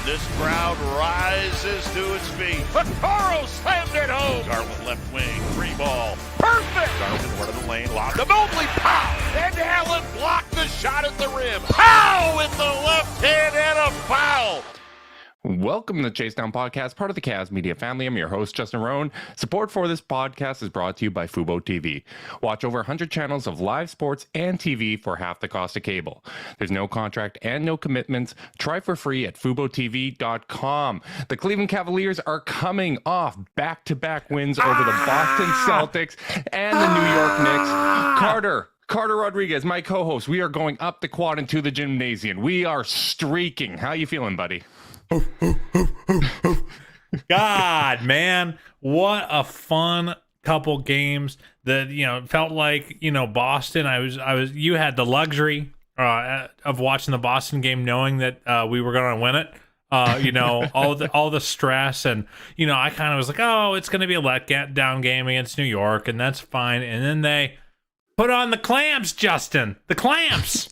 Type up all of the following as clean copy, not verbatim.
This crowd rises to its feet. Vaccaro slammed it home. Garland left wing, 3-ball. Perfect! Garland went to the lane, lobbed to Mobley. Pow! And Allen blocked the shot at the rim. Pow! With the left hand and a foul. Welcome to the Chase Down Podcast, part of the Cavs Media family. I'm your host, Justin Roan. Support for this podcast is brought to you by Fubo TV. Watch over 100 channels of live sports and TV for half the cost of cable. There's no contract and no commitments. Try for free at FuboTV.com. The Cleveland Cavaliers are coming off back-to-back wins over the Boston Celtics and the New York Knicks. Carter Rodriguez, my co-host, we are going up the quad into the gymnasium. We are streaking. How you feeling, buddy? God, man, what a fun couple games. That felt like Boston. You had the luxury of watching the Boston game, knowing that we were going to win it. All the stress, and I kind of was like, oh, it's going to be a letdown game against New York, and that's fine. And then they put on the clamps, Justin. The clamps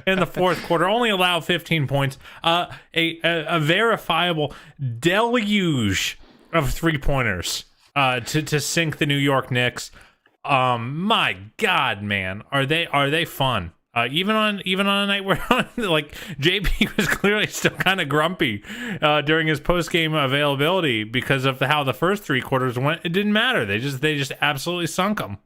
in the fourth quarter. Only allowed 15 points. A verifiable deluge of three-pointers to sink the New York Knicks. My God, man, are they fun? Even on a night where like JP was clearly still kind of grumpy during his post-game availability because of how the first three quarters went. It didn't matter. They just absolutely sunk them.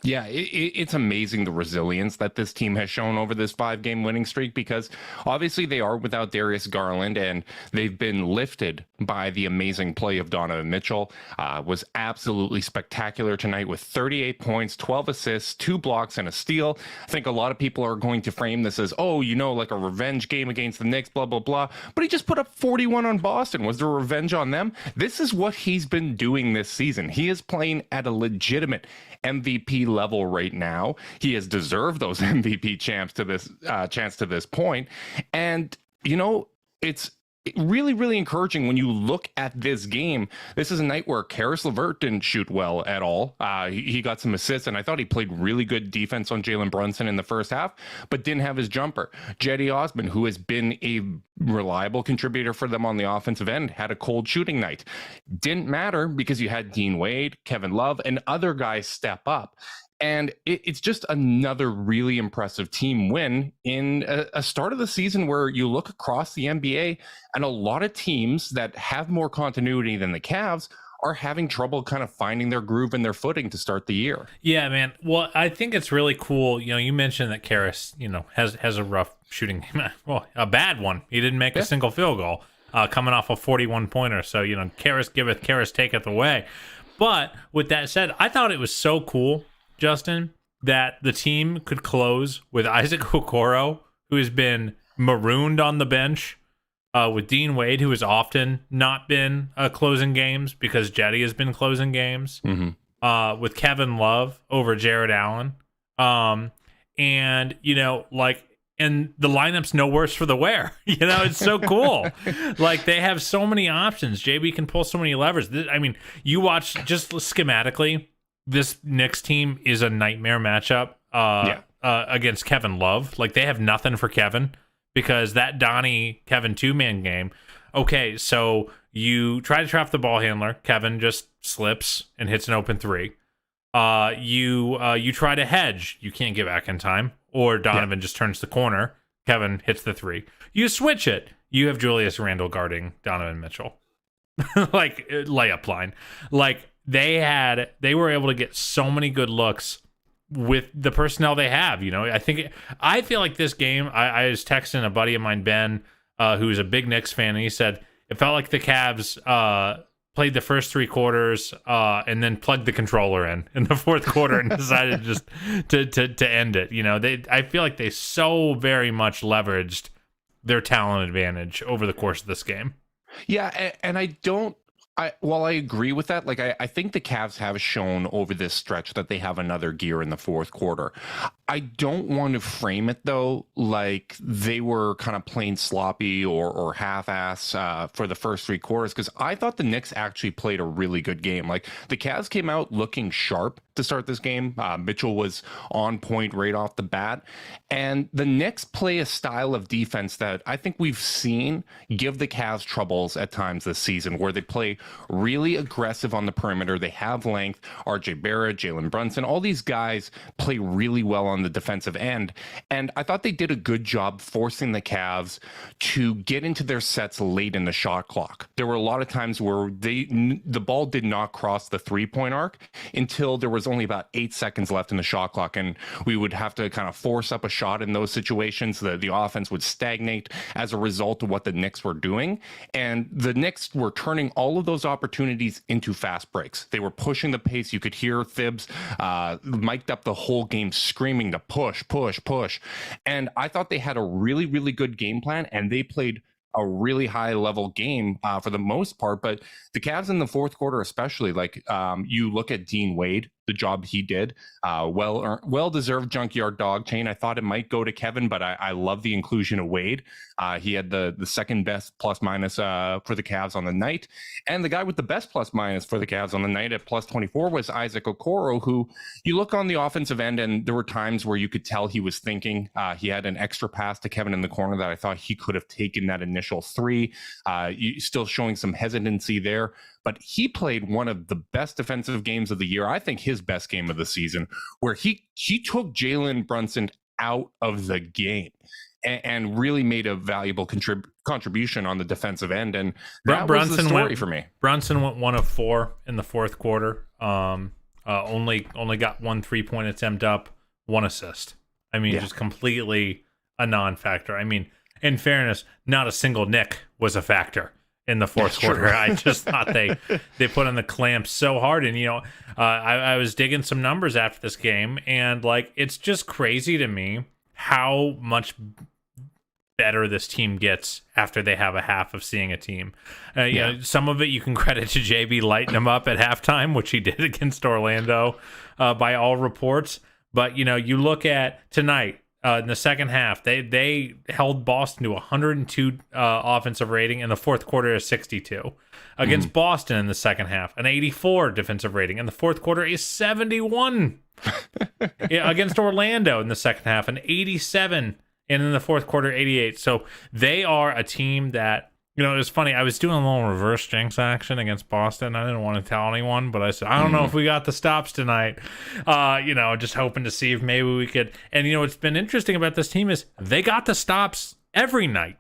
Yeah, it's amazing the resilience that this team has shown over this 5-game winning streak, because obviously they are without Darius Garland, and they've been lifted by the amazing play of Donovan Mitchell. Was absolutely spectacular tonight with 38 points, 12 assists, 2 blocks, and a steal. I think a lot of people are going to frame this as, like a revenge game against the Knicks, blah, blah, blah. But he just put up 41 on Boston. Was there revenge on them? This is what he's been doing this season. He is playing at a legitimate MVP level right now. He has deserved those MVP chance to this point. And, it's really, really encouraging when you look at this game. This is a night where Karis LeVert didn't shoot well at all. He got some assists, and I thought he played really good defense on Jalen Brunson in the first half, but didn't have his jumper. Cedi Osman, who has been a reliable contributor for them on the offensive end, had a cold shooting night. Didn't matter because you had Dean Wade, Kevin Love, and other guys step up. And it's just another really impressive team win in a start of the season where you look across the NBA and a lot of teams that have more continuity than the Cavs are having trouble kind of finding their groove and their footing to start the year. Yeah, man. Well, I think it's really cool. You mentioned that Karis, has a rough shooting game. Well, a bad one. He didn't make a single field goal coming off a 41-pointer. So, Karis giveth, Karis taketh away. But with that said, I thought it was so cool, Justin, that the team could close with Isaac Okoro, who has been marooned on the bench, with Dean Wade, who has often not been closing games because Cedi has been closing games, with Kevin Love over Jared Allen. And the lineup's no worse for the wear. It's so cool. Like, they have so many options. JB can pull so many levers. You watch just schematically, this Knicks team is a nightmare matchup against Kevin Love. Like, they have nothing for Kevin because that Donnie-Kevin two-man game. Okay, so you try to trap the ball handler. Kevin just slips and hits an open three. You try to hedge. You can't get back in time. Or Donovan just turns the corner. Kevin hits the three. You switch it. You have Julius Randle guarding Donovan Mitchell. Like, layup line. Like, they were able to get so many good looks with the personnel they have. I feel like this game, I was texting a buddy of mine, Ben, who's a big Knicks fan, and he said it felt like the Cavs played the first three quarters and then plugged the controller in the fourth quarter and decided just to end it. I feel like they so very much leveraged their talent advantage over the course of this game. Yeah, and I don't I agree with that. Like, I think the Cavs have shown over this stretch that they have another gear in the fourth quarter. I don't want to frame it, though, like they were kind of plain sloppy or half-ass for the first three quarters, because I thought the Knicks actually played a really good game. Like, the Cavs came out looking sharp to start this game. Mitchell was on point right off the bat. And the Knicks play a style of defense that I think we've seen give the Cavs troubles at times this season, where they play really aggressive on the perimeter. They have length. RJ Barrett, Jalen Brunson, all these guys play really well on the defensive end. And I thought they did a good job forcing the Cavs to get into their sets late in the shot clock. There were a lot of times where the ball did not cross the three-point arc until there was only about 8 seconds left in the shot clock, and we would have to kind of force up a shot in those situations. The offense would stagnate as a result of what the Knicks were doing, and the Knicks were turning all of those opportunities into fast breaks. They were pushing the pace. You could hear Thibs mic'd up the whole game screaming to push, push, push. And I thought they had a really, really good game plan, and they played a really high level game for the most part. But the Cavs in the fourth quarter, especially, like you look at Dean Wade, the job he did, well-deserved junkyard dog chain. I thought it might go to Kevin, but I love the inclusion of Wade. He had the second best plus minus for the Cavs on the night. And the guy with the best plus minus for the Cavs on the night at plus 24 was Isaac Okoro, who you look on the offensive end, and there were times where you could tell he was thinking. He had an extra pass to Kevin in the corner that I thought he could have taken that initial three. Still showing some hesitancy there. But he played one of the best defensive games of the year. I think his best game of the season, where he took Jalen Brunson out of the game and really made a valuable contribution on the defensive end. And that was the story for me. Brunson went 1 of 4 in the fourth quarter. Only got 1 3-point attempt up, 1 assist. I mean, just completely a non-factor. I mean, in fairness, not a single Knick was a factor in the fourth quarter. I just thought they put on the clamps so hard. And, I was digging some numbers after this game, and like, it's just crazy to me how much better this team gets after they have a half of seeing a team. You know, some of it you can credit to JB lighting them up at halftime, which he did against Orlando by all reports. But, you look at tonight, in the second half, they held Boston to 102 offensive rating, and the fourth quarter is 62. Against Boston in the second half, an 84 defensive rating, and the fourth quarter is 71. Against Orlando in the second half, an 87, and in the fourth quarter, 88. So they are a team that, it was funny. I was doing a little reverse jinx action against Boston. I didn't want to tell anyone, but I said, I don't know if we got the stops tonight. Just hoping to see if maybe we could. And, what's been interesting about this team is they got the stops every night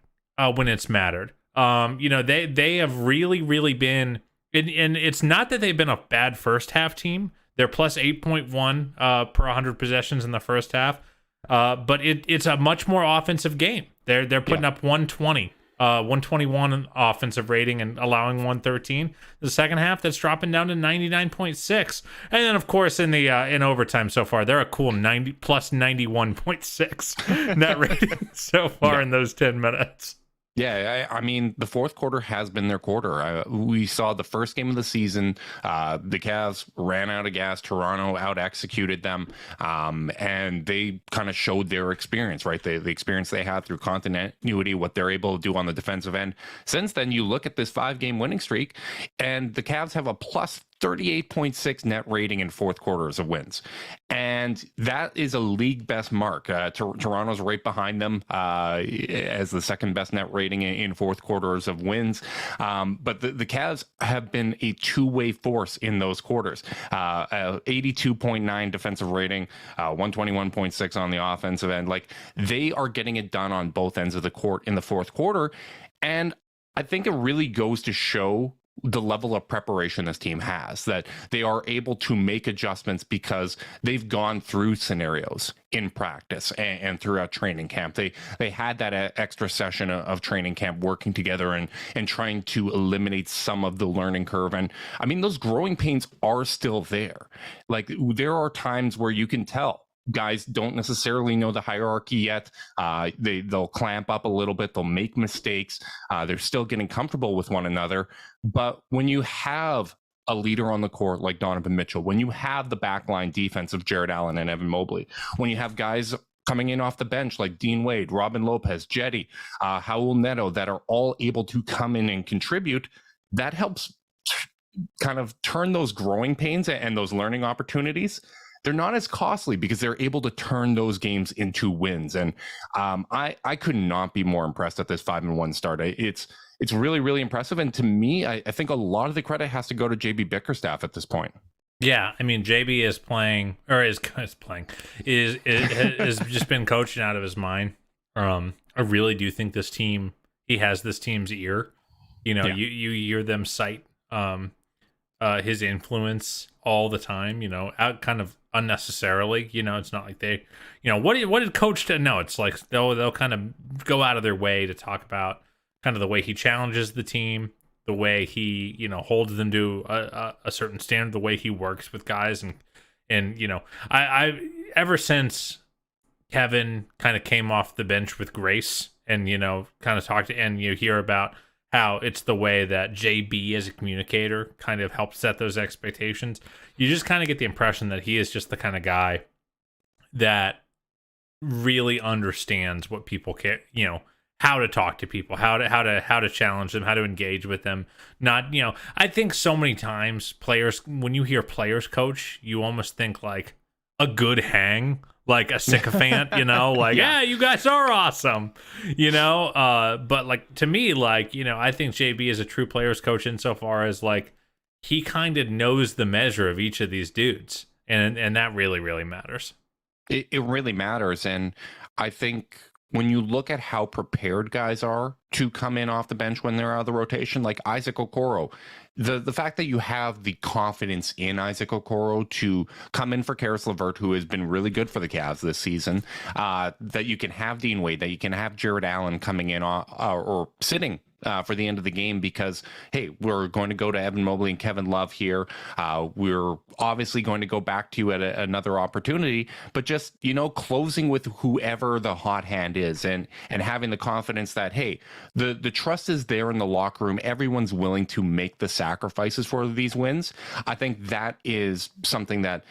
when it's mattered. They have really, really been, and it's not that they've been a bad first half team. They're plus 8.1 per 100 possessions in the first half. But it's a much more offensive game. They're putting up 120. 121 offensive rating and allowing 113. The second half, that's dropping down to 99.6. And then, of course, in the in overtime so far, they're a cool 90 plus 91.6 net rating so far in those 10 minutes. Yeah, I mean, the fourth quarter has been their quarter. We saw the first game of the season. The Cavs ran out of gas. Toronto out-executed them, and they kind of showed their experience, right? The experience they had through continuity, what they're able to do on the defensive end. Since then, you look at this 5-game winning streak, and the Cavs have a plus 38.6 net rating in fourth quarters of wins. And that is a league best mark. Toronto's right behind them as the second best net rating in fourth quarters of wins. But the Cavs have been a two-way force in those quarters. 82.9 defensive rating, 121.6 on the offensive end. Like, they are getting it done on both ends of the court in the fourth quarter. And I think it really goes to show the level of preparation this team has, that they are able to make adjustments because they've gone through scenarios in practice and throughout training camp. They had that extra session of training camp working together and trying to eliminate some of the learning curve. And I mean, those growing pains are still there. Like, there are times where you can tell guys don't necessarily know the hierarchy yet. They'll clamp up a little bit. They'll make mistakes. They're still getting comfortable with one another. But when you have a leader on the court like Donovan Mitchell, when you have the backline defense of Jared Allen and Evan Mobley, when you have guys coming in off the bench like Dean Wade, Robin Lopez, Jetty, Raul Neto, that are all able to come in and contribute, that helps kind of turn those growing pains and those learning opportunities. They're not as costly because they're able to turn those games into wins. And I could not be more impressed at this 5-1 start. It's really, really impressive. And to me, I think a lot of the credit has to go to JB Bickerstaff at this point. Yeah, I mean, JB is playing, or is just been coaching out of his mind. I really do think this team, he has this team's ear. You know, you hear them cite his influence all the time, you know, out kind of unnecessarily. You know, it's not like they, you know, what did coach do? No, it's like they'll kind of go out of their way to talk about kind of the way he challenges the team, the way he, you know, holds them to a certain standard, the way he works with guys. And you know, I ever since Kevin kind of came off the bench with grace and, you know, kind of talked to, and you hear about how it's the way that JB as a communicator kind of helps set those expectations. You just kind of get the impression that he is just the kind of guy that really understands what people care, you know, how to talk to people, how to challenge them, how to engage with them. Not, you know, I think so many times players, when you hear players coach, you almost think like a good hang, like a sycophant, you know, like, yeah, you guys are awesome, you know? But like, to me, like, you know, I think JB is a true players coach insofar as like, he kind of knows the measure of each of these dudes. And that really, really matters. It really matters. And I think when you look at how prepared guys are to come in off the bench when they're out of the rotation, like Isaac Okoro, the fact that you have the confidence in Isaac Okoro to come in for Karis LeVert, who has been really good for the Cavs this season, that you can have Dean Wade, that you can have Jared Allen coming in or sitting for the end of the game because, hey, we're going to go to Evan Mobley and Kevin Love here. We're obviously going to go back to you at another opportunity, but just, you know, closing with whoever the hot hand is and having the confidence that, hey, the trust is there in the locker room. Everyone's willing to make the sacrifices for these wins. I think that is something that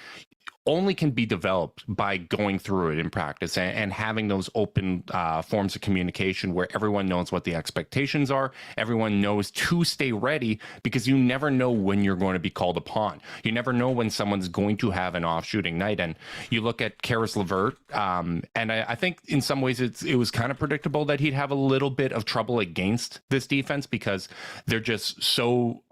only can be developed by going through it in practice and having those open forms of communication where everyone knows what the expectations are. Everyone knows to stay ready because you never know when you're going to be called upon. You never know when someone's going to have an off shooting night. And you look at Karis LeVert, and I think in some ways it was kind of predictable that he'd have a little bit of trouble against this defense because they're just so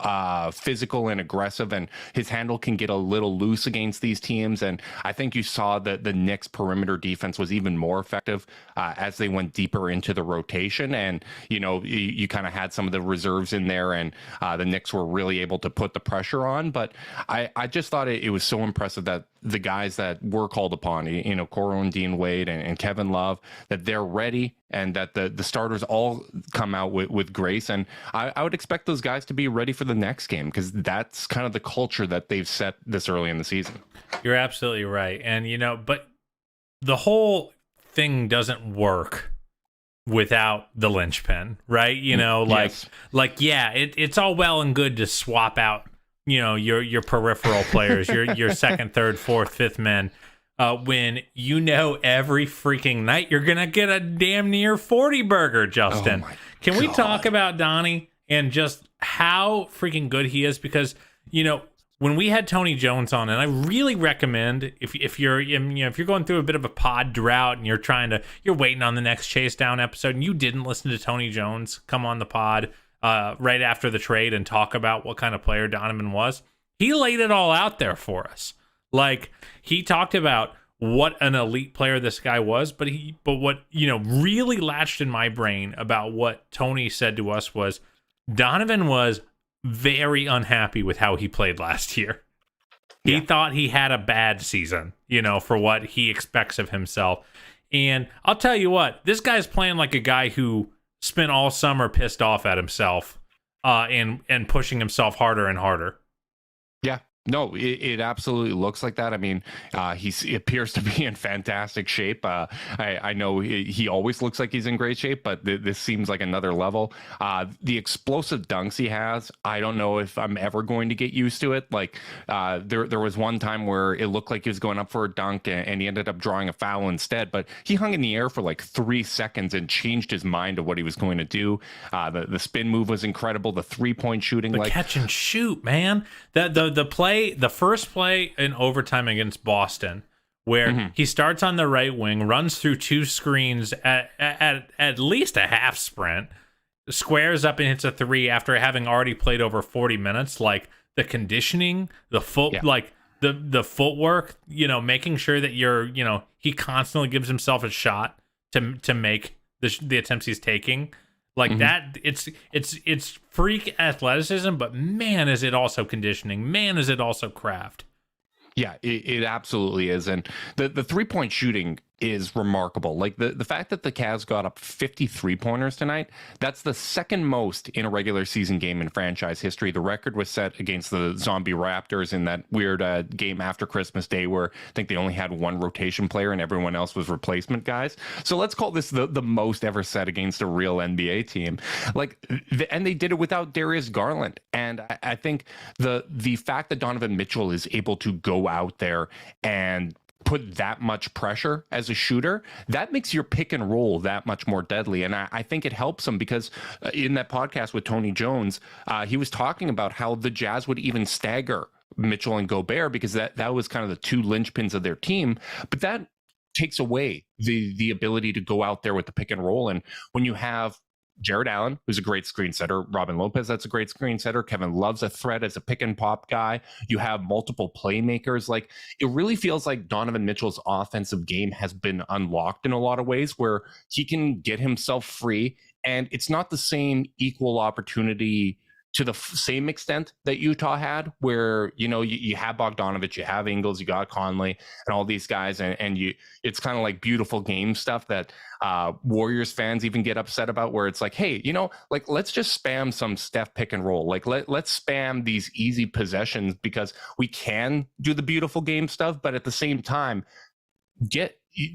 physical and aggressive, and his handle can get a little loose against these teams. And I think you saw that the Knicks perimeter defense was even more effective as they went deeper into the rotation. And, you know, you kind of had some of the reserves in there, and the Knicks were really able to put the pressure on. But I just thought it was so impressive that the guys that were called upon, you know, Coro and Dean Wade and Kevin Love, that they're ready and that the starters all come out with grace. And I would expect those guys to be ready for the next game because that's kind of the culture that they've set this early in the season. You're absolutely right. And, you know, but the whole thing doesn't work without the linchpin, right? You know, like, yeah, it's all well and good to swap out, you know, your peripheral players, your second, third, fourth, fifth men, when you know every freaking night you're gonna get a damn near 40 burger, Justin. Can we talk about Donnie and just how freaking good he is? Because, you know, when we had Tony Jones on, and I really recommend if you're, you know, if you're going through a bit of a pod drought and you're waiting on the next Chase Down episode and you didn't listen to Tony Jones come on the pod right after the trade and talk about what kind of player Donovan was, he laid it all out there for us. Like, he talked about what an elite player this guy was, but what, you know, really latched in my brain about what Tony said to us was Donovan was very unhappy with how he played last year. He thought he had a bad season, you know, for what he expects of himself. And I'll tell you what, this guy's playing like a guy who spent all summer pissed off at himself and pushing himself harder and harder. Yeah, No, it absolutely looks like that. I mean, he appears to be in fantastic shape. I know he always looks like he's in great shape, but this seems like another level. The explosive dunks he has, I don't know if I'm ever going to get used to it. Like there was one time where it looked like he was going up for a dunk and he ended up drawing a foul instead, but he hung in the air for like 3 seconds and changed his mind of what he was going to do. The spin move was incredible. The 3-point shooting, The catch and shoot, man. The first play in overtime against Boston, where he starts on the right wing, runs through 2 screens at least a half sprint, squares up and hits a 3 after having already played over 40 minutes. Like the conditioning, the foot, like the footwork, making sure that he constantly gives himself a shot to make the attempts he's taking. Like that, it's freak athleticism, but man, is it also conditioning. Man, is it also craft. Yeah, it absolutely is. And the 3-point shooting is remarkable. Like the fact that the Cavs got up 53 pointers tonight, that's the second most in a regular season game in franchise history. The record was set against the Zombie Raptors in that weird game after Christmas Day where I think they only had 1 rotation player and everyone else was replacement guys. So let's call this the most ever set against a real NBA team. And they did it without Darius Garland. And I think the fact that Donovan Mitchell is able to go out there and put that much pressure as a shooter, that makes your pick and roll that much more deadly. And I think it helps him because in that podcast with Tony Jones, he was talking about how the Jazz would even stagger Mitchell and Gobert because that was kind of the 2 linchpins of their team. But that takes away the ability to go out there with the pick and roll. And when you have Jared Allen, who's a great screen setter. Robin Lopez, that's a great screen setter. Kevin Love's a threat as a pick and pop guy. You have multiple playmakers. Like it really feels like Donovan Mitchell's offensive game has been unlocked in a lot of ways where he can get himself free. And it's not the same equal opportunity to the same extent that Utah had, where you have Bogdanovich, you have Ingles, you got Conley, and all these guys, and it's kind of like beautiful game stuff that Warriors fans even get upset about, where it's like, hey, let's just spam some Steph pick and roll, like let's spam these easy possessions because we can do the beautiful game stuff, but at the same time,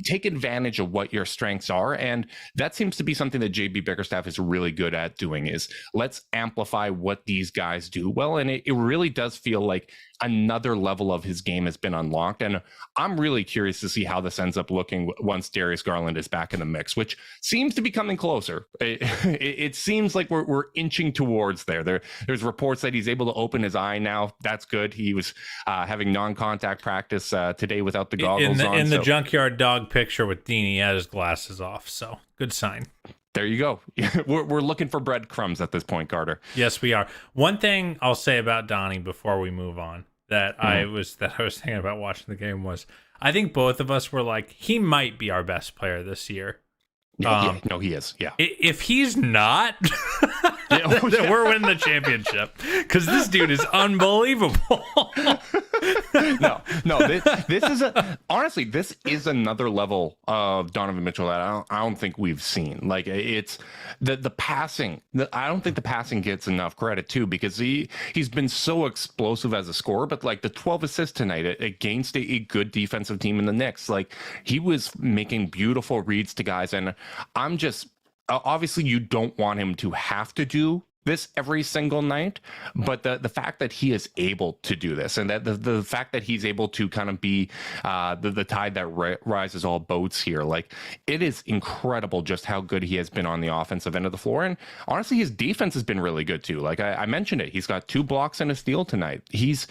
take advantage of what your strengths are. And that seems to be something that JB Bickerstaff is really good at doing, is let's amplify what these guys do well. And it really does feel like another level of his game has been unlocked. And I'm really curious to see how this ends up looking once Darius Garland is back in the mix, which seems to be coming closer. It seems like we're inching towards there. There's reports that he's able to open his eye now. That's good. He was having non-contact practice today without the goggles on. In the junkyard dog picture with Dean, he had his glasses off. So good sign. There you go. We're looking for breadcrumbs at this point, Carter. Yes, we are. One thing I'll say about Donnie before we move on that I was thinking about watching the game was I think both of us were like, he might be our best player this year. No, he is. Yeah. If he's not, then we're winning the championship because this dude is unbelievable. No. This is honestly, this is another level of Donovan Mitchell that I don't think we've seen. Like it's the passing. I don't think the passing gets enough credit too, because he's been so explosive as a scorer. But like the 12 assists tonight against a good defensive team in the Knicks, like he was making beautiful reads to guys. And I'm just obviously you don't want him to have to do this every single night, but the fact that he is able to do this, and that the fact that he's able to kind of be the tide that rises all boats here, like it is incredible just how good he has been on the offensive end of the floor. And honestly, his defense has been really good too. Like I mentioned it, he's got 2 blocks and a steal tonight. He's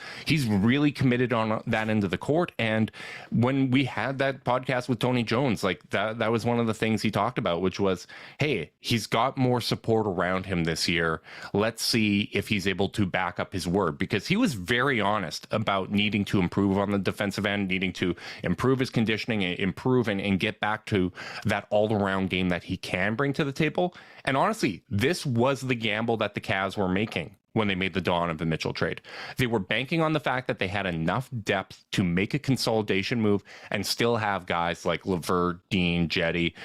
really committed on that end of the court. And when we had that podcast with Tony Jones, like that was one of the things he talked about, which was, hey, he's got more support around him this year. Let's see if he's able to back up his word, because he was very honest about needing to improve on the defensive end, needing to improve his conditioning, improve and get back to that all-around game that he can bring to the table. And honestly, this was the gamble that the Cavs were making when they made the Donovan Mitchell trade. They were banking on the fact that they had enough depth to make a consolidation move and still have guys like LeVert, Dean, Jetty,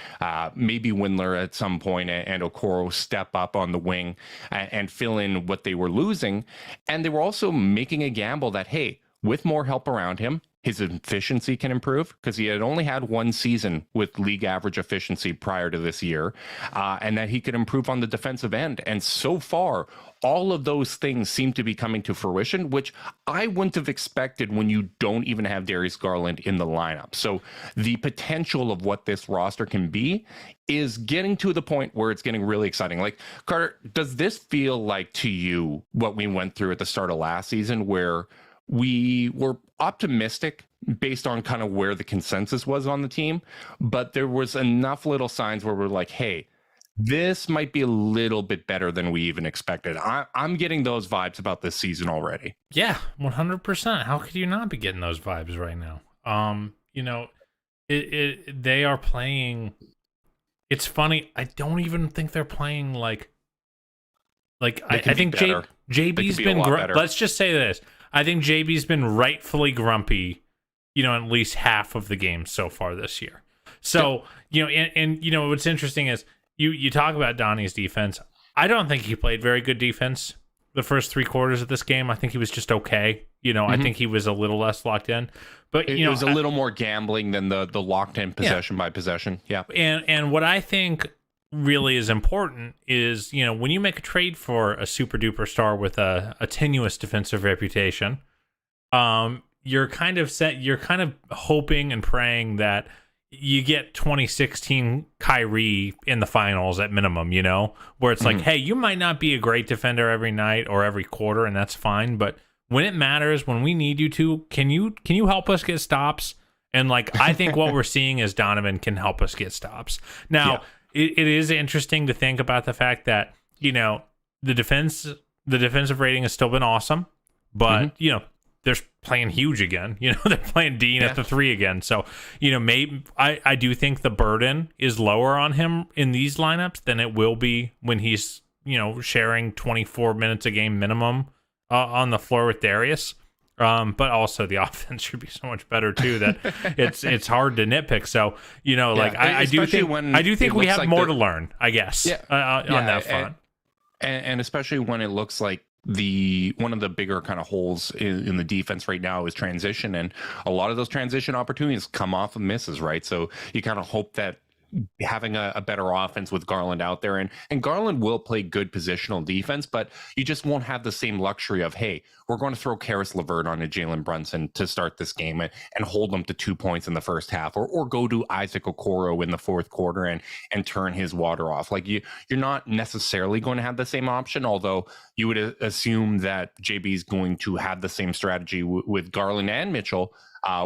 maybe Windler at some point, and Okoro step up on the wing and fill in what they were losing. And they were also making a gamble that, hey, with more help around him, his efficiency can improve, because he had only had one season with league average efficiency prior to this year, and that he could improve on the defensive end. And so far, all of those things seem to be coming to fruition, which I wouldn't have expected when you don't even have Darius Garland in the lineup. So the potential of what this roster can be is getting to the point where it's getting really exciting. Like, Carter, does this feel like to you what we went through at the start of last season, where we were optimistic based on kind of where the consensus was on the team, but there was enough little signs where we're like, hey, this might be a little bit better than we even expected? I'm getting those vibes about this season already. Yeah, 100%. How could you not be getting those vibes right now? They are playing. It's funny. I don't even think they're playing like I think JB's been. Let's just say this. I think JB's been rightfully grumpy, at least half of the games so far this year. So, what's interesting is you talk about Donnie's defense. I don't think he played very good defense the first 3 quarters of this game. I think he was just okay. I think he was a little less locked in. But, it was a little more gambling than the locked in possession by possession. Yeah. And what I think really is important is, when you make a trade for a super duper star with a tenuous defensive reputation, you're kind of hoping and praying that you get 2016 Kyrie in the finals at minimum, where it's like, hey, you might not be a great defender every night or every quarter, and that's fine, but when it matters, when we need you to, can you help us get stops? And I think what we're seeing is Donovan can help us get stops. Now, it is interesting to think about the fact that, the defensive rating has still been awesome, but, they're playing huge again. They're playing Dean at the 3 again. So, maybe I do think the burden is lower on him in these lineups than it will be when he's, sharing 24 minutes a game minimum on the floor with Darius. But also the offense should be so much better too that it's hard to nitpick. So, I do think we have more to learn, I guess, on that front. And especially when it looks like one of the bigger kind of holes in the defense right now is transition, and a lot of those transition opportunities come off of misses, right? So you kind of hope that having a better offense with Garland out there, and Garland will play good positional defense, but you just won't have the same luxury of, hey, we're going to throw Karis LeVert on to Jalen Brunson to start this game and hold them to 2 points in the first half, or go to Isaac Okoro in the fourth quarter and turn his water off. Like, you're not necessarily going to have the same option, although you would assume that JB is going to have the same strategy with Garland and Mitchell,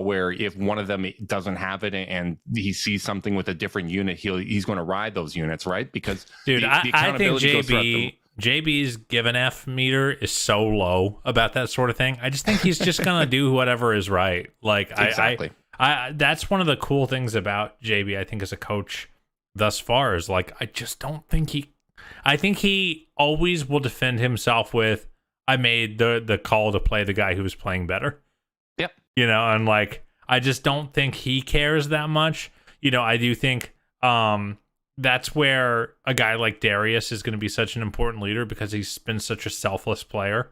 where if one of them doesn't have it and he sees something with a different unit, he's going to ride those units, right? Because I think JB's give an F meter is so low about that sort of thing. I just think he's just going to do whatever is right. Exactly. I that's one of the cool things about JB, I think, as a coach thus far, is I just don't think I think he always will defend himself with, I made the call to play the guy who was playing better. Yep. And I just don't think he cares that much. I do think that's where a guy like Darius is going to be such an important leader, because he's been such a selfless player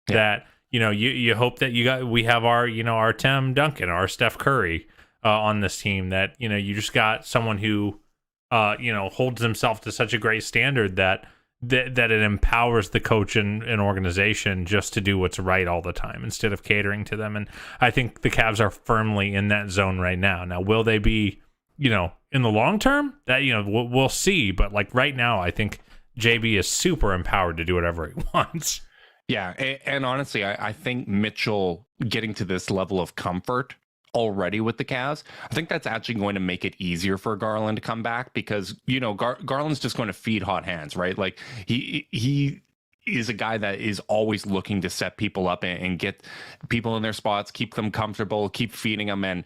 that, you hope that we have our Tim Duncan, our Steph Curry on this team, that, you just got someone who, holds himself to such a great standard that it empowers the coach and organization just to do what's right all the time instead of catering to them. And I think the Cavs are firmly in that zone right now. Now, will they be, in the long term? That, we'll see. But right now, I think JB is super empowered to do whatever he wants. Yeah. And honestly, I think Mitchell getting to this level of comfort already with the Cavs, I think that's actually going to make it easier for Garland to come back, because Garland's just going to feed hot hands, right? Like he is a guy that is always looking to set people up and get people in their spots, keep them comfortable, keep feeding them. And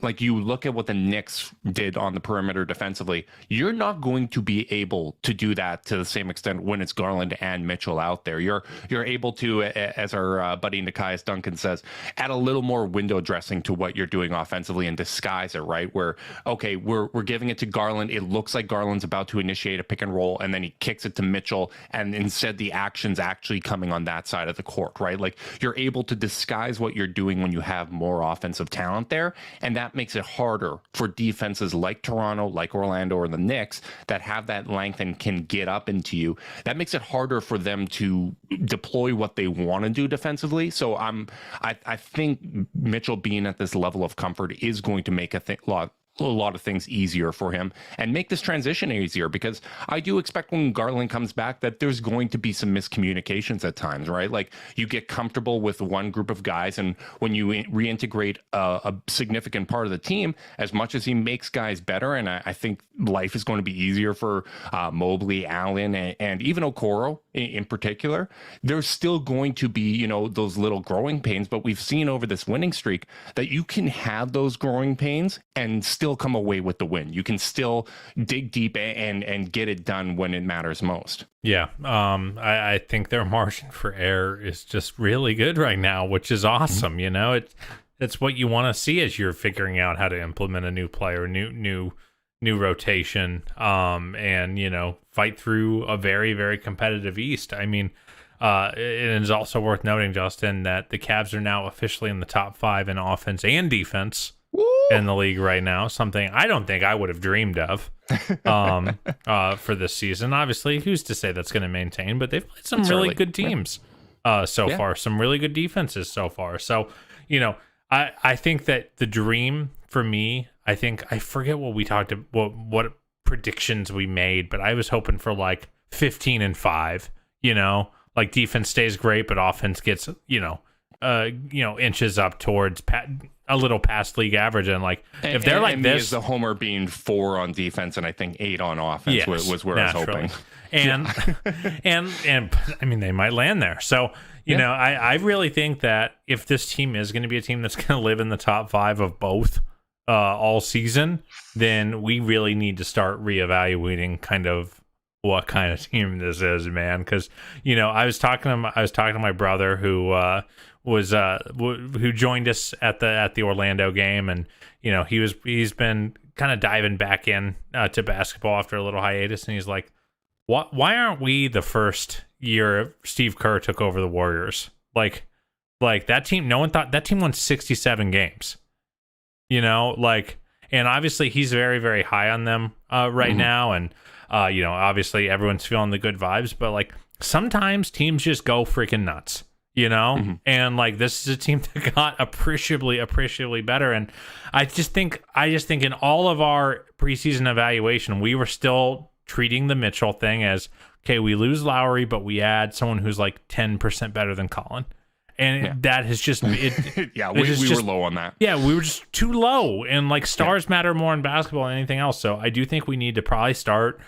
like you look at what the Knicks did on the perimeter defensively, you're not going to be able to do that to the same extent when it's Garland and Mitchell out there. You're able to, as our buddy Nikias Duncan says, add a little more window dressing to what you're doing offensively and disguise it, right? Where, okay, we're giving it to Garland. It looks like Garland's about to initiate a pick and roll, and then he kicks it to Mitchell, and instead the action's actually coming on that side of the court, right? Like you're able to disguise what you're doing when you have more offensive talent there, and that makes it harder for defenses like Toronto, like Orlando, or the Knicks that have that length and can get up into you. That makes it harder for them to deploy what they want to do defensively. So I think Mitchell being at this level of comfort is going to make a lot of things easier for him and make this transition easier, because I do expect when Garland comes back that there's going to be some miscommunications at times, right? Like you get comfortable with one group of guys, and when you reintegrate a significant part of the team, as much as he makes guys better, and I think life is going to be easier for Mobley, Allen, and even Okoro in particular, there's still going to be, those little growing pains. But we've seen over this winning streak that you can have those growing pains and still come away with the win. You can still dig deep and get it done when it matters most. Yeah, I think their margin for error is just really good right now, which is awesome. It's what you want to see as you're figuring out how to implement a new player, new rotation, and fight through a very, very competitive East. I mean, it is also worth noting, Justin, that the Cavs are now officially in the top 5 in offense and defense in the league right now, something I don't think I would have dreamed of for this season. Obviously, who's to say that's going to maintain, but they've played some really good teams so far, some really good defenses so far. So, I think that the dream for me, I forget what we talked about, what predictions we made, but I was hoping for like 15-5, like defense stays great, but offense gets, inches up towards a little past league average. And like, if they're like this, the homer being 4 on defense and I think 8 on offense was where naturally. I was hoping. And I mean, they might land there. So, I really think that if this team is going to be a team that's going to live in the top 5 of both all season, then we really need to start reevaluating kind of what kind of team this is, man. Because I was talking to my brother who who joined us at the Orlando game, and he's been kind of diving back in to basketball after a little hiatus, and he's like, why aren't we the first year Steve Kerr took over the Warriors? Like that team, no one thought that team won 67 games. And obviously he's very, very high on them right now. And, obviously everyone's feeling the good vibes, but like sometimes teams just go freaking nuts, and like this is a team that got appreciably better. And I just think in all of our preseason evaluation, we were still treating the Mitchell thing as, okay, we lose Lowry, but we add someone who's like 10% better than Colin. And that has just it. Yeah, we were low on that. Yeah, we were just too low. And like stars matter more in basketball than anything else. So I do think we need to probably start,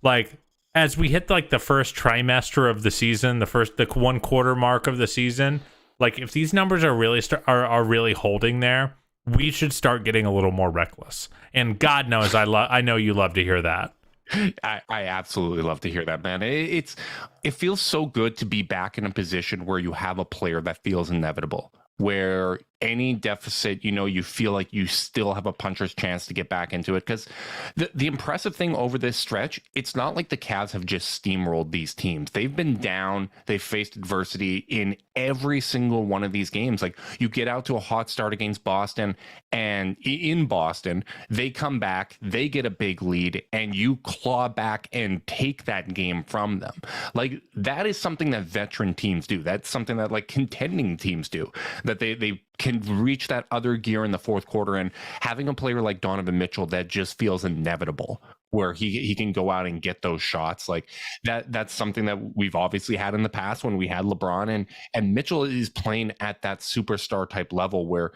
like as we hit like the first trimester of the season, the 1 quarter mark of the season. Like if these numbers are really are really holding there, we should start getting a little more reckless. And God knows, I know you love to hear that. I absolutely love to hear that, man. It feels so good to be back in a position where you have a player that feels inevitable, where any deficit, you feel like you still have a puncher's chance to get back into it. Because the impressive thing over this stretch, it's not like the Cavs have just steamrolled these teams. They've been down. They've faced adversity in every single one of these games. Like you get out to a hot start against Boston, and in Boston, they come back, they get a big lead, and you claw back and take that game from them. Like that is something that veteran teams do. That's something that like contending teams do, that they can reach that other gear in the fourth quarter. And having a player like Donovan Mitchell that just feels inevitable, where he can go out and get those shots, like that's something that we've obviously had in the past when we had LeBron, and Mitchell is playing at that superstar type level where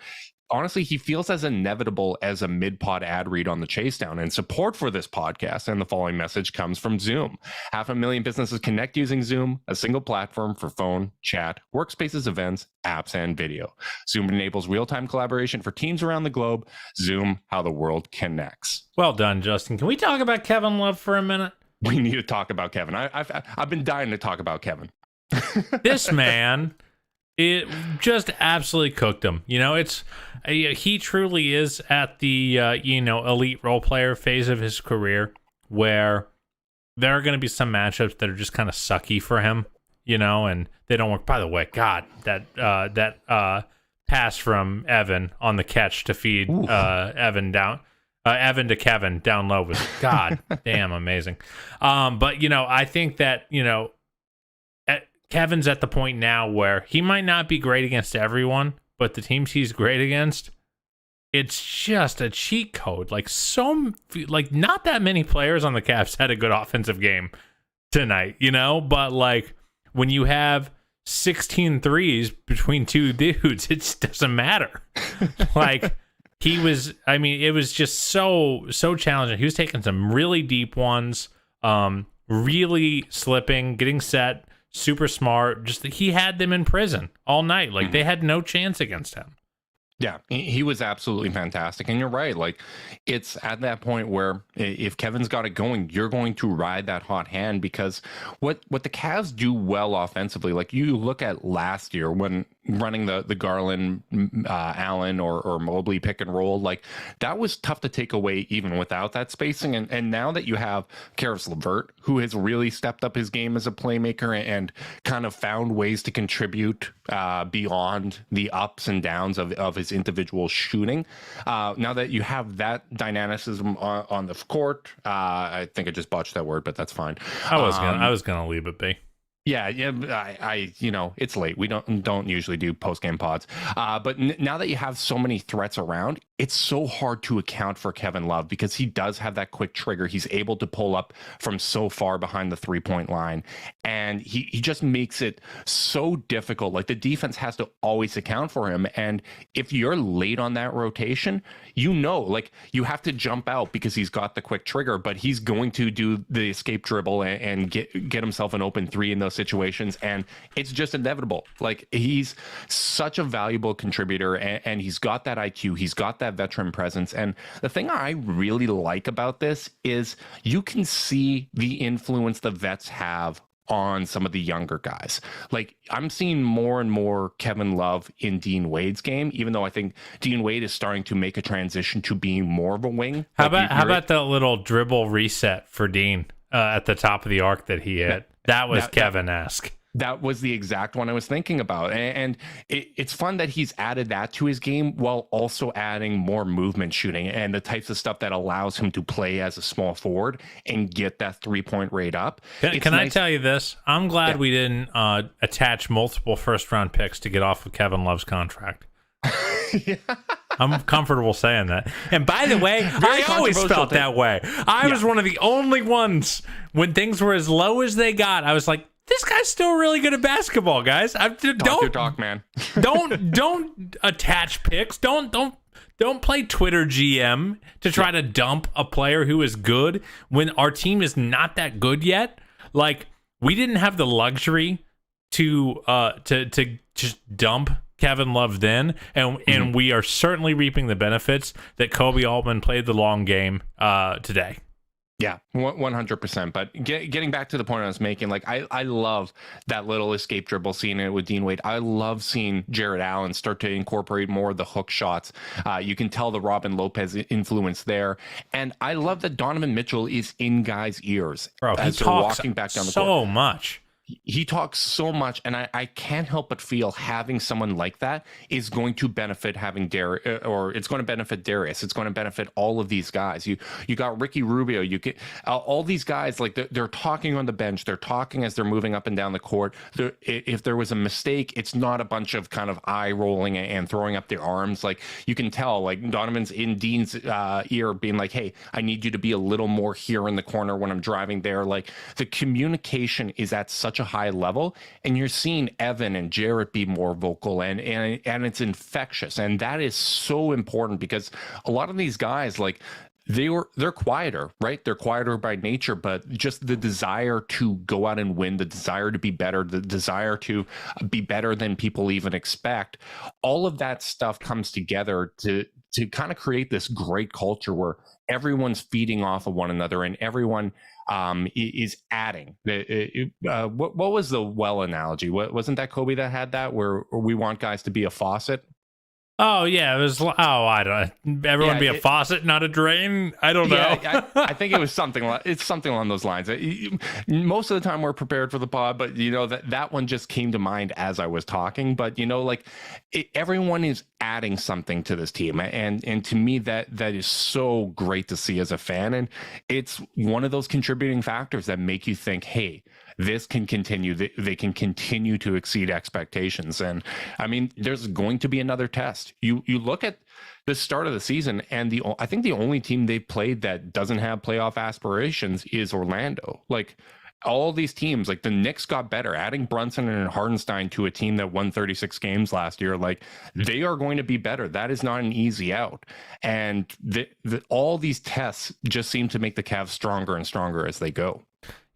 honestly, he feels as inevitable as a mid-pod ad read on the chase down. And support for this podcast and the following message comes from Zoom. 500,000 businesses connect using Zoom, a single platform for phone, chat, workspaces, events, apps, and video. Zoom enables real-time collaboration for teams around the globe. Zoom, how the world connects. Well done, Justin. Can we talk about Kevin Love for a minute? We need to talk about Kevin. I've been dying to talk about Kevin. This man, it just absolutely cooked him. He truly is at the elite role player phase of his career, where there are going to be some matchups that are just kind of sucky for him, and they don't work. By the way, God, that pass from Evan on the catch to feed Evan to Kevin down low was god damn amazing. But I think that Kevin's at the point now where he might not be great against everyone, but the teams he's great against, it's just a cheat code. Not that many players on the Cavs had a good offensive game tonight, but when you have 16 threes between two dudes, it just doesn't matter. It was just so challenging. He was taking some really deep ones, really slipping, getting set, super smart. Just he had them in prison all night. They had no chance against him. Yeah, he was absolutely fantastic. And you're right. It's at that point where if Kevin's got it going, you're going to ride that hot hand, because what the Cavs do well offensively, you look at last year when running the Garland, Allen or Mobley pick and roll, that was tough to take away even without that spacing. And now that you have Karis LeVert, who has really stepped up his game as a playmaker and kind of found ways to contribute beyond the ups and downs of his individual shooting. Now that you have that dynamicism on the court, I think I just botched that word, but that's fine. I was gonna leave it be. Yeah, I it's late. We don't usually do post-game pods. But now that you have so many threats around, it's so hard to account for Kevin Love, because he does have that quick trigger. He's able to pull up from so far behind the three-point line, and he just makes it so difficult. The defense has to always account for him, and if you're late on that rotation, you have to jump out because he's got the quick trigger, but he's going to do the escape dribble and get himself an open three in those situations, and it's just inevitable. He's such a valuable contributor, and he's got that IQ, he's got that veteran presence. And the thing I really like about this is you can see the influence the vets have on some of the younger guys. I'm seeing more and more Kevin Love in Dean Wade's game, even though I think Dean Wade is starting to make a transition to being more of a wing. How about that little dribble reset for Dean at the top of the arc that he hit? That was Kevin-esque. That was the exact one I was thinking about. And it's fun that he's added that to his game while also adding more movement shooting and the types of stuff that allows him to play as a small forward and get that three-point rate up. Can I tell you this? I'm glad we didn't attach multiple first-round picks to get off of Kevin Love's contract. Yeah. I'm comfortable saying that. And by the way, I always felt that way. I was one of the only ones when things were as low as they got. I was like, this guy's still really good at basketball, guys. Talk your talk, man. don't attach picks. Don't play Twitter GM to try to dump a player who is good when our team is not that good yet. We didn't have the luxury to just dump Kevin Love then, and we are certainly reaping the benefits that Kobe Altman played the long game today. Yeah, 100%. But getting back to the point I was making, I love that little escape dribble scene with Dean Wade. I love seeing Jared Allen start to incorporate more of the hook shots. You can tell the Robin Lopez influence there. And I love that Donovan Mitchell is in guys' ears. Bro, he talks walking back down the court. So much. He talks so much, and I can't help but feel having someone like that is going to benefit having it's going to benefit Darius. It's going to benefit all of these guys. You got Ricky Rubio. You get all these guys, they're talking on the bench. They're talking as they're moving up and down the court. If there was a mistake, it's not a bunch of kind of eye rolling and throwing up their arms. You can tell, Donovan's in Dean's ear being like, hey, I need you to be a little more here in the corner when I'm driving there. The communication is at such such a high level, and you're seeing Evan and Jarrett be more vocal, and it's infectious, and that is so important because a lot of these guys, like, they're quieter, right? They're quieter by nature, but just the desire to go out and win, the desire to be better, the desire to be better than people even expect, all of that stuff comes together to kind of create this great culture where everyone's feeding off of one another and everyone is adding. What was the well analogy? Wasn't that Kobe that had that, where we want guys to be a faucet? Oh yeah, it was. Oh, I don't. Everyone be a faucet, not a drain. I don't know. I think it was something along those lines. Most of the time we're prepared for the pod, but that one just came to mind as I was talking. But everyone is adding something to this team, and to me that is so great to see as a fan, and it's one of those contributing factors that make you think, hey, this can continue. They can continue to exceed expectations. And I mean, there's going to be another test. You look at the start of the season, and I think the only team they've played that doesn't have playoff aspirations is Orlando. Like, all these teams, like the Knicks got better, adding Brunson and Hardenstein to a team that won 36 games last year. Like, they are going to be better. That is not an easy out. And all these tests just seem to make the Cavs stronger and stronger as they go.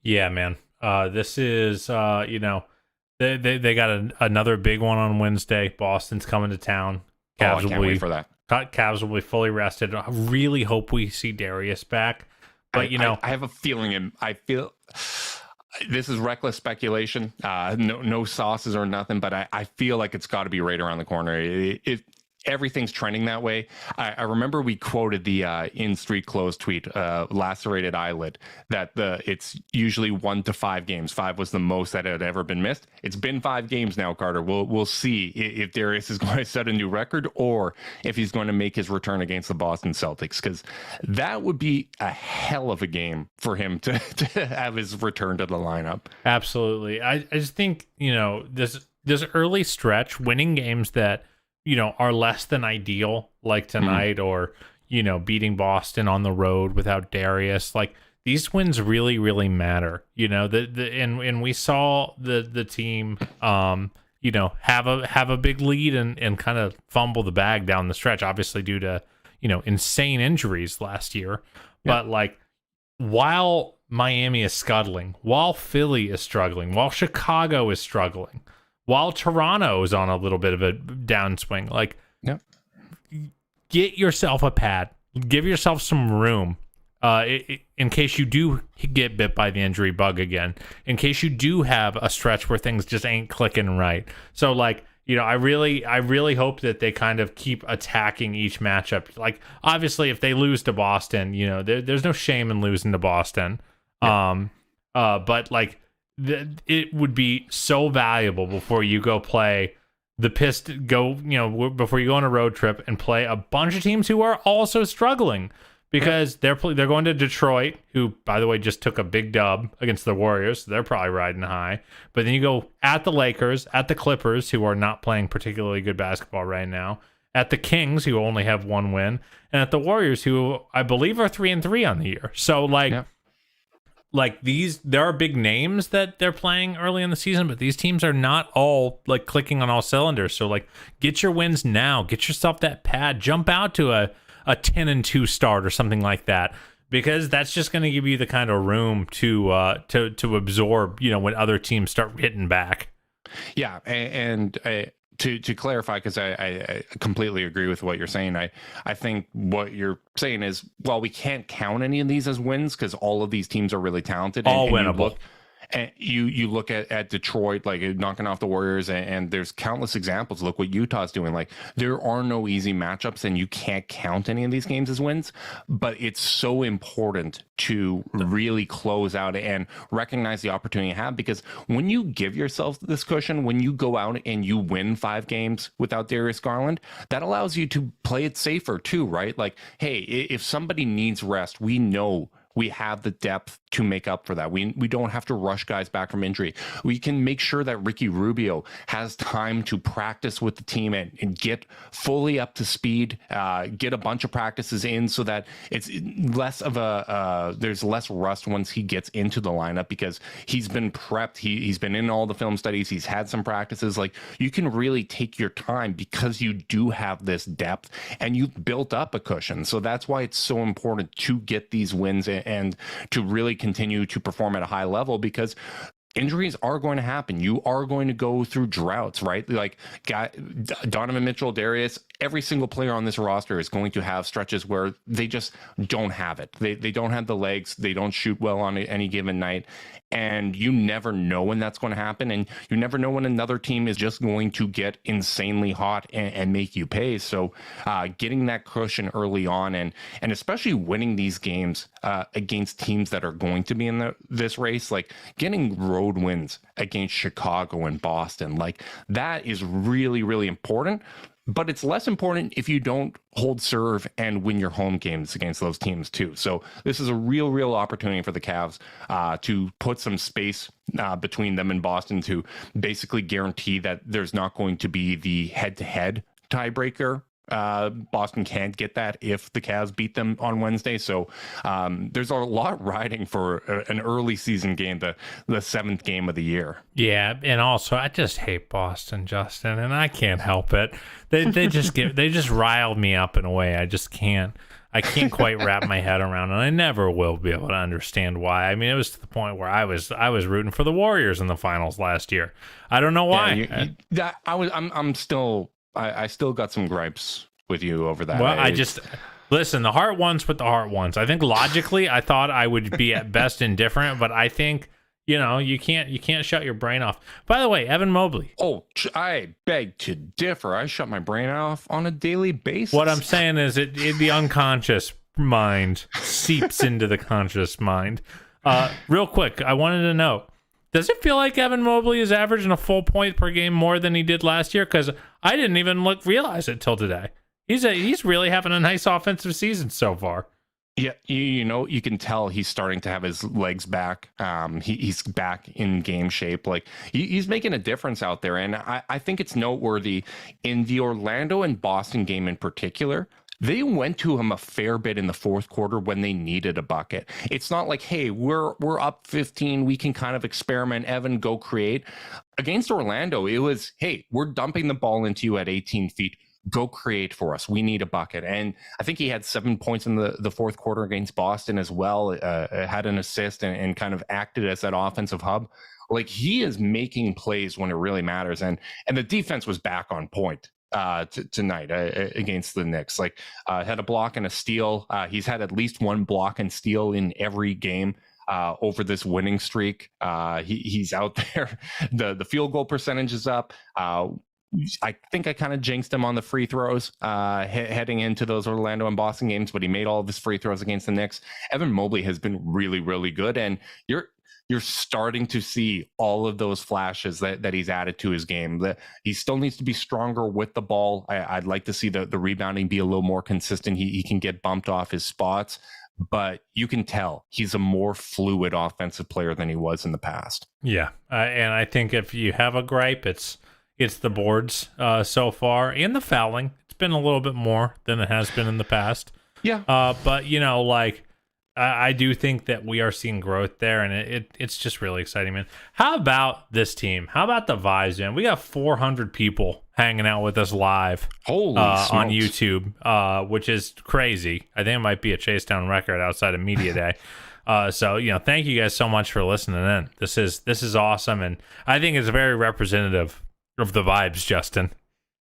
Yeah, man. This is, they got another big one on Wednesday. Boston's coming to town. Cavs I can't wait for that. Cavs will be fully rested. I really hope we see Darius back. But, I have a feeling, I feel this is reckless speculation. No sauces or nothing, but I feel like it's got to be right around the corner. Everything's trending that way. I remember we quoted the in street clothes tweet, lacerated eyelid, that it's usually 1 to 5 games. 5 was the most that had ever been missed. It's been 5 games now, Carter. We'll see if Darius is going to set a new record or if he's going to make his return against the Boston Celtics, because that would be a hell of a game for him to have his return to the lineup. Absolutely. I just think, this early stretch, winning games that are less than ideal, like tonight, or, beating Boston on the road without Darius. Like, these wins really, really matter, and we saw the team, have a big lead and kind of fumble the bag down the stretch, obviously due to, insane injuries last year. Yeah. But while Miami is scuttling, while Philly is struggling, while Chicago is struggling, while Toronto is on a little bit of a downswing, get yourself a pad. Give yourself some room in case you do get bit by the injury bug again, in case you do have a stretch where things just ain't clicking right. So, I really hope that they kind of keep attacking each matchup. Like, obviously, if they lose to Boston, there's no shame in losing to Boston. Yeah. But, it would be so valuable before you go play before you go on a road trip and play a bunch of teams who are also struggling, because they're going to Detroit, who, by the way, just took a big dub against the Warriors. So they're probably riding high. But then you go at the Lakers, at the Clippers, who are not playing particularly good basketball right now, at the Kings, who only have 1 win, and at the Warriors, who I believe are 3-3 on the year. So there are big names that they're playing early in the season, but these teams are not all clicking on all cylinders. So get your wins now, get yourself that pad, jump out to a 10-2 start or something like that, because that's just going to give you the kind of room to absorb, when other teams start hitting back. Yeah. And to clarify, because I completely agree with what you're saying. I think what you're saying is, well, we can't count any of these as wins because all of these teams are really talented. All winnable. And you look at Detroit, knocking off the Warriors, and there's countless examples. Look what Utah's doing. There are no easy matchups, and you can't count any of these games as wins. But it's so important to really close out and recognize the opportunity you have, because when you give yourself this cushion, when you go out and you win 5 games without Darius Garland, that allows you to play it safer too, right? Hey, if somebody needs rest, we know we have the depth to make up for that. We don't have to rush guys back from injury. We can make sure that Ricky Rubio has time to practice with the team and get fully up to speed, get a bunch of practices in so that it's less of there's less rust once he gets into the lineup because he's been prepped. He's been in all the film studies. He's had some practices. Like, you can really take your time because you do have this depth and you've built up a cushion. So that's why it's so important to get these wins and to really continue to perform at a high level, because injuries are going to happen. You are going to go through droughts, right? Like Donovan Mitchell, Darius, every single player on this roster is going to have stretches where they just don't have it. They don't have the legs. They don't shoot well on any given night. And you never know when that's going to happen. And you never know when another team is just going to get insanely hot and make you pay. So getting that cushion early on and especially winning these games against teams that are going to be in this race, like getting road wins against Chicago and Boston, like that is really, really important. But it's less important if you don't hold serve and win your home games against those teams too. So this is a real opportunity for the Cavs to put some space between them and Boston to basically guarantee that there's not going to be the head-to-head tiebreaker. Boston can't get that if the Cavs beat them on Wednesday. So there's a lot riding for an early season game, the seventh game of the year. Yeah, and also I just hate Boston, Justin, and I can't help it. They just riled me up in a way I just can't. I can't quite wrap my head around, and I never will be able to understand why. I mean, it was to the point where I was rooting for the Warriors in the finals last year. I don't know why. I still got some gripes with you over that. Well, listen, the heart wants what the heart wants. I think logically, I thought I would be at best indifferent, but I think, you can't shut your brain off. By the way, Evan Mobley. Oh, I beg to differ. I shut my brain off on a daily basis. What I'm saying is the unconscious mind seeps into the conscious mind. Real quick, I wanted to know, does it feel like Evan Mobley is averaging a full point per game more than he did last year? Because I didn't even realize it till today. He's really having a nice offensive season so far. Yeah, you can tell he's starting to have his legs back. He's back in game shape. Like he's making a difference out there, and I think it's noteworthy in the Orlando and Boston game in particular. They went to him a fair bit in the fourth quarter when they needed a bucket. It's not like, hey, we're up 15, we can kind of experiment, Evan, go create. Against Orlando, it was, hey, we're dumping the ball into you at 18 feet. Go create for us. We need a bucket. And I think he had 7 points in the fourth quarter against Boston as well, had an assist and kind of acted as that offensive hub. Like, he is making plays when it really matters. And the defense was back on point tonight against the Knicks. Like had a block and a steal. He's had at least one block and steal in every game over this winning streak. He's out there. The field goal percentage is up. I think I kind of jinxed him on the free throws heading into those Orlando and Boston games, but he made all of his free throws against the Knicks. Evan Mobley has been really, really good, and you're starting to see all of those flashes that he's added to his game. That he still needs to be stronger with the ball. I'd like to see the rebounding be a little more consistent. He can get bumped off his spots, but you can tell he's a more fluid offensive player than he was in the past. Yeah, and I think if you have a gripe, it's the boards so far and the fouling. It's been a little bit more than it has been in the past. Yeah, but I do think that we are seeing growth there, and it's just really exciting, man. How about this team? How about the vibes, man? We got 400 people hanging out with us live on YouTube, which is crazy. I think it might be a Chase Down record outside of Media Day. So thank you guys so much for listening in. This is awesome, and I think it's very representative of the vibes, Justin.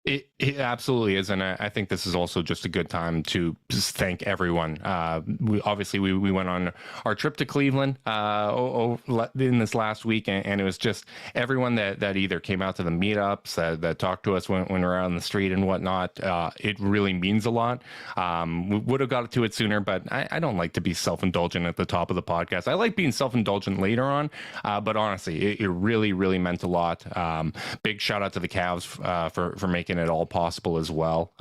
It absolutely is, and I think this is also just a good time to just thank everyone. We went on our trip to Cleveland in this last week, and it was just everyone that either came out to the meetups, that talked to us when we were out on the street and whatnot. It really means a lot. We would have got to it sooner, but I don't like to be self-indulgent at the top of the podcast. I like being self-indulgent later on, but honestly, it really, really meant a lot. Big shout out to the Cavs for making making it all possible as well.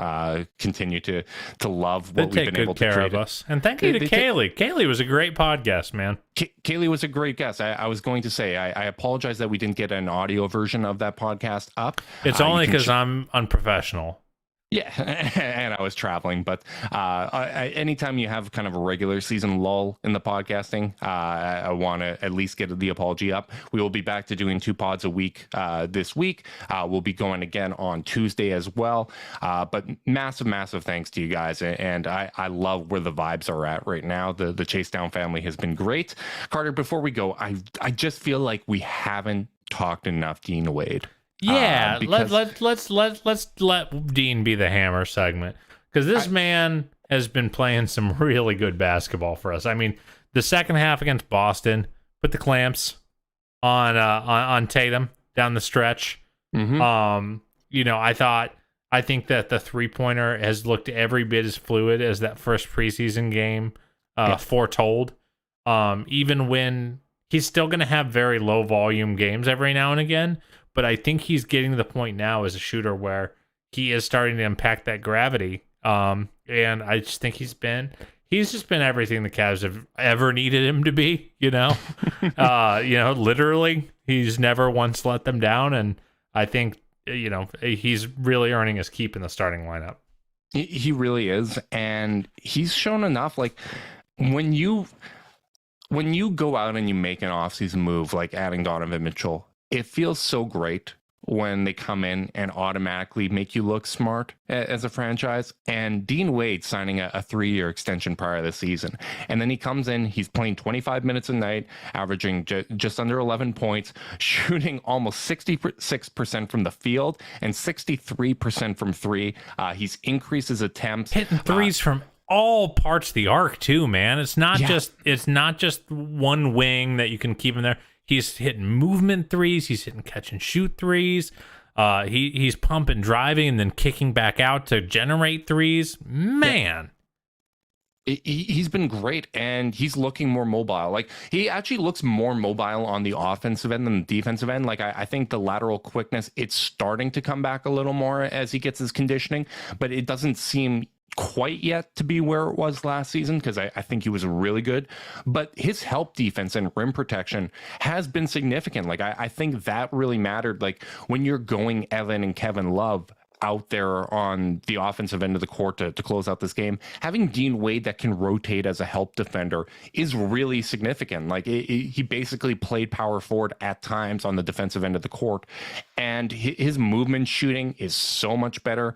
Continue to love what They we've take been able good to care create. of us. And thank you to Kaylee. Kaylee was a great podcast, man. Kaylee was a great guest. I was going to say, I apologize that we didn't get an audio version of that podcast up. It's only because I'm unprofessional. Yeah, and I was traveling, but anytime you have kind of a regular season lull in the podcasting, I want to at least get the apology up. We will be back to doing 2 pods a week this week. We'll be going again on Tuesday as well. But massive thanks to you guys, and I love where the vibes are at right now. The Chase Down family has been great. Carter, before we go, I just feel like we haven't talked enough Dean Wade. Yeah, Because- let's let Dean be the hammer segment, because this man has been playing some really good basketball for us. I mean, the second half against Boston put the clamps on Tatum down the stretch. Mhm. I think that the 3-pointer has looked every bit as fluid as that first preseason game foretold. Even when he's still going to have very low volume games every now and again. But I think he's getting to the point now as a shooter where he is starting to impact that gravity. And I just think he's just been everything the Cavs have ever needed him to be, literally he's never once let them down. And I think, he's really earning his keep in the starting lineup. He really is. And he's shown enough, like when you go out and you make an offseason move, like adding Donovan Mitchell, it feels so great when they come in and automatically make you look smart as a franchise. And Dean Wade signing a 3-year extension prior to the season. And then he comes in, he's playing 25 minutes a night, averaging just under 11 points, shooting almost 66% from the field and 63% from 3. He's increased his attempts. Hitting threes from all parts of the arc too, man. It's not just one wing that you can keep him there. He's hitting movement threes. He's hitting catch and shoot threes. He's pumping, driving, and then kicking back out to generate threes. Man. He's been great, and he's looking more mobile. Like, he actually looks more mobile on the offensive end than the defensive end. Like, I think the lateral quickness, it's starting to come back a little more as he gets his conditioning, but it doesn't seem quite yet to be where it was last season, because I think he was really good. But his help defense and rim protection has been significant. Like, I think that really mattered. Like, when you're going Evan and Kevin Love out there on the offensive end of the court to close out this game, having Dean Wade that can rotate as a help defender is really significant. Like, he basically played power forward at times on the defensive end of the court, and his movement shooting is so much better.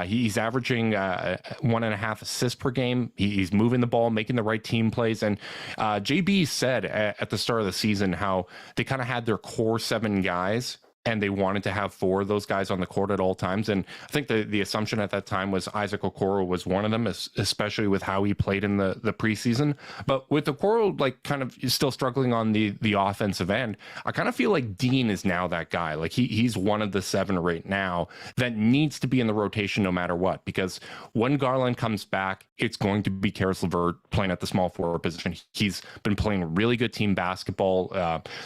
He's averaging 1.5 assists per game. He's moving the ball, making the right team plays. And JB said at the start of the season how they kind of had their core 7 guys, and they wanted to have 4 of those guys on the court at all times. And I think the assumption at that time was Isaac Okoro was one of them, especially with how he played in the preseason. But with Okoro, like, kind of still struggling on the offensive end, I kind of feel like Dean is now that guy. Like, he's one of the 7 right now that needs to be in the rotation no matter what, because when Garland comes back, it's going to be Karis LeVert playing at the small forward position. He's been playing really good team basketball.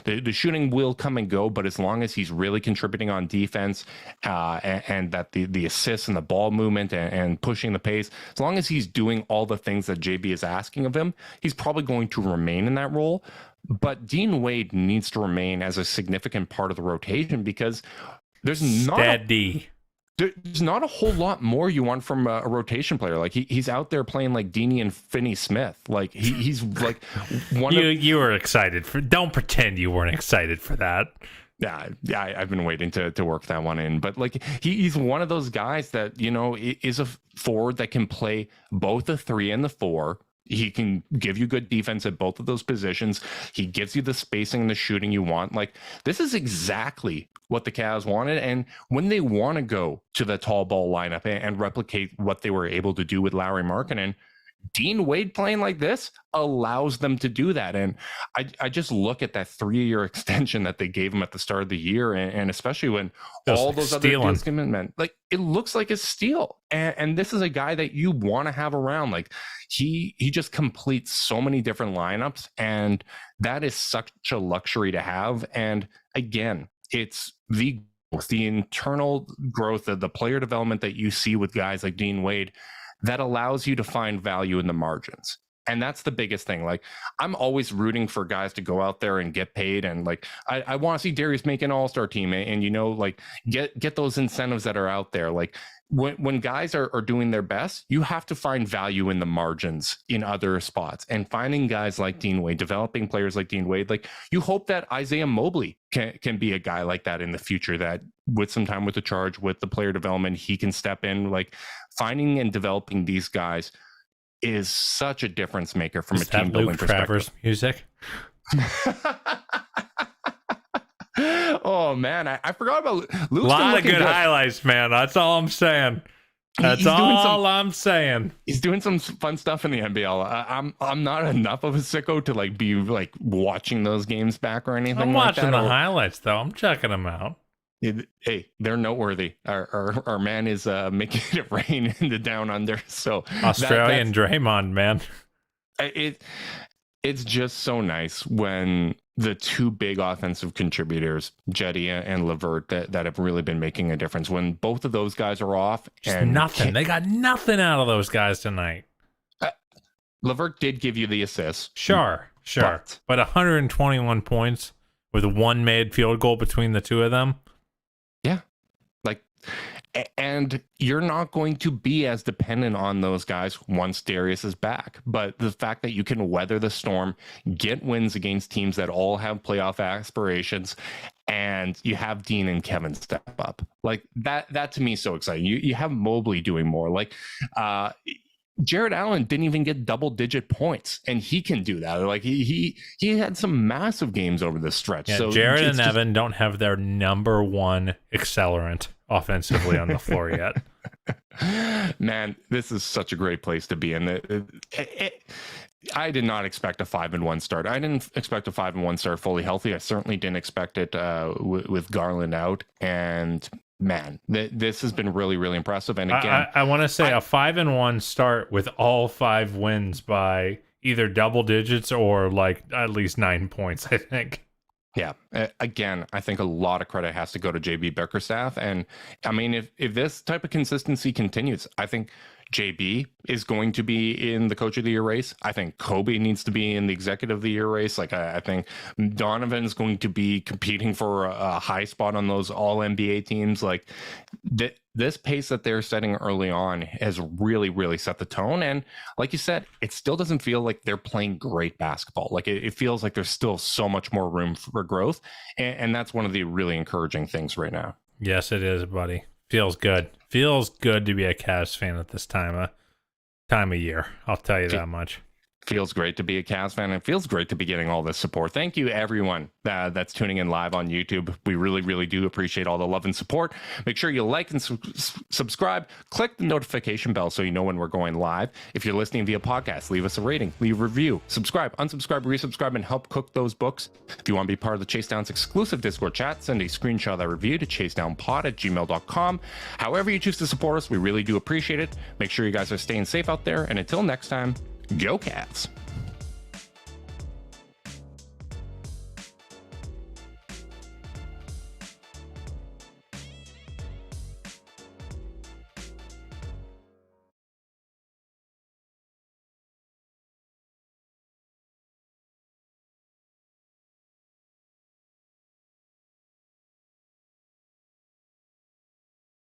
The shooting will come and go, but as long as he's really contributing on defense and that the assists and the ball movement and pushing the pace, as long as he's doing all the things that JB is asking of him, he's probably going to remain in that role. But Dean Wade needs to remain as a significant part of the rotation, because there's not there's not a whole lot more you want from a rotation player. Like, he's out there playing like Deanie and Finney Smith. Like, he's like one you were excited for. Don't pretend you weren't excited for that. Yeah, I've been waiting to work that one in. But like, he's one of those guys that, is a forward that can play both the 3 and the 4. He can give you good defense at both of those positions. He gives you the spacing and the shooting you want. Like, this is exactly what the Cavs wanted. And when they want to go to the tall ball lineup and replicate what they were able to do with Lauri Markkanen, Dean Wade playing like this allows them to do that. And I just look at that 3-year extension that they gave him at the start of the year, and especially when all those other deals came in, man, like, it looks like a steal. And this is a guy that you want to have around. Like, he just completes so many different lineups, and that is such a luxury to have. And again, it's the the internal growth of the player development that you see with guys like Dean Wade that allows you to find value in the margins. And that's the biggest thing. Like, I'm always rooting for guys to go out there and get paid. And like, I want to see Darius make an all-star team and, you know, like get those incentives that are out there. Like when guys are doing their best, you have to find value in the margins in other spots, and finding guys like Dean Wade, developing players like Dean Wade. Like, you hope that Isaiah Mobley can be a guy like that in the future, that with some time with the charge, with the player development, he can step in. Like, finding and developing these guys is such a difference maker from a team building perspective. Music. Oh man, I forgot about Luke's. A lot of good highlights, man. That's all I'm saying. That's all I'm saying. He's doing some fun stuff in the NBL. I'm not enough of a sicko to like be like watching those games back or anything. I'm like watching the highlights though. I'm checking them out. Hey, they're noteworthy. Our man is making it rain in the down under. So Australian Draymond, man. It's just so nice when the two big offensive contributors, Jetty and LeVert, that have really been making a difference. When both of those guys are off, and nothing. They got nothing out of those guys tonight. LeVert did give you the assist. Sure. But 121 points with one made field goal between the two of them. Yeah. Like, and you're not going to be as dependent on those guys once Darius is back. But the fact that you can weather the storm, get wins against teams that all have playoff aspirations, and you have Dean and Kevin step up, like that to me is so exciting. You have Mobley doing more. Like, Jared Allen didn't even get double-digit points, and he can do that. Like he had some massive games over the stretch. Yeah, so Jared and Evan don't have their number one accelerant offensively on the floor yet. Man, this is such a great place to be in. I did not expect a 5-1 start. I didn't expect a 5-1 start fully healthy. I certainly didn't expect it with Garland out. And man, this has been really, really impressive. And again, I want to say a 5-1 start with all 5 wins by either double digits or like at least 9 points, I think. Yeah. Again, I think a lot of credit has to go to JB Bickerstaff. And I mean, if this type of consistency continues, I think JB is going to be in the coach of the year race. I think Kobe needs to be in the executive of the year race. Like, I think Donovan's going to be competing for a high spot on those all NBA teams. Like, this pace that they're setting early on has really, really set the tone. And like you said, it still doesn't feel like they're playing great basketball. Like, it feels like there's still so much more room for growth. And that's one of the really encouraging things right now. Yes, it is, buddy. Feels good. Feels good to be a Cavs fan at this time of year. I'll tell you that much. Feels great to be a Cavs fan, and it feels great to be getting all this support. Thank you, everyone that's tuning in live on YouTube. We really, really do appreciate all the love and support. Make sure you like and subscribe. Click the notification bell so you know when we're going live. If you're listening via podcast, leave us a rating, leave a review, subscribe, unsubscribe, resubscribe, and help cook those books. If you want to be part of the Chase Down's exclusive Discord chat, send a screenshot of that review to chasedownpod@gmail.com. However you choose to support us, we really do appreciate it. Make sure you guys are staying safe out there, and until next time, go Cavs.